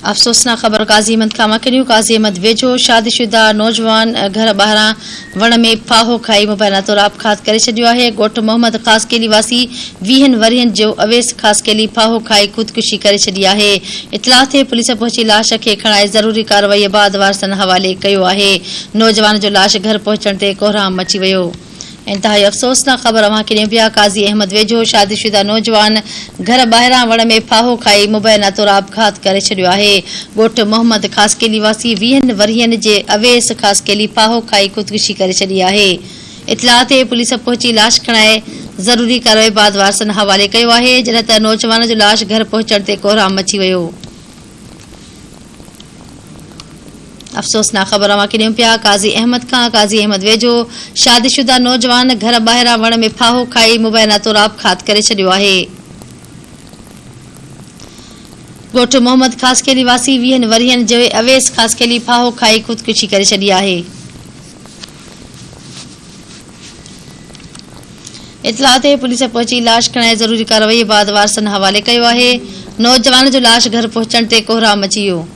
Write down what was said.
अफ़सोसनाक ख़बर काज़ी अहमद खां मकिनियूं। काज़ी अहमद वेझो शादीशुदा नौजवान घर ॿाहिरां वण में फाहो खाई मुबैना तौर आपघात करे छॾियो आहे। ॻोठ मोहम्मद ख़ासकेली वासी 20 वरियनि जो अवेस ख़ासकेली फाहो खाई ख़ुदकुशी करे छॾी आहे। इतलाह ते पुलिस पहुची लाश खे खणाए ज़रूरी कार्रवाई बाद वारसनि हवाले कयो आहे। नौजवान जो लाश घर पहुचण ते कोहराम मची वियो। इंतहाई अफ़सोसनाक ख़बर अव्हां खे ॾियूं पिया। काज़ी अहमद वेझो शादीशुदा नौजवान घर ॿाहिरां वण में फाहो खाई मुबैना तौर आपघात करे छॾियो आहे। ॻोठ मोहम्मद ख़ासकेली वासी 20 वरियनि जे अवेस ख़ासकेली फाहो खाई ख़ुदकुशी करे छॾी आहे। इतलाह ते पुलिस पहुची लाश खणाए ज़रूरी कार्रवाई बाद वारसनि हवाले कयो आहे। जॾहिं त नौजवान जो लाश घर पहुचण ते कोहराम मची वियो। अफ़सोसनाक ख़बर अव्हां खे ॾियूं पिया। काज़ी अहमद खां काज़ी अहमद वेझो शादीशुदा नौजवान घर ॿाहिरां वण में फाहो खाई मुबैना तौर आपघात करे छॾियो आहे। ॻोठ मोहम्मद ख़ासकेली वासी 20 वरियनि जे अवेस ख़ासकेली फाहो खाई ख़ुदकुशी करे छॾी आहे। इतलाह ते पुलिस पहुची लाश खणाए ज़रूरी कार्रवाई बाद वारसनि हवाले कयो आहे। नौजवान जो लाश घर पहुचण ते कोहराम मची वियो।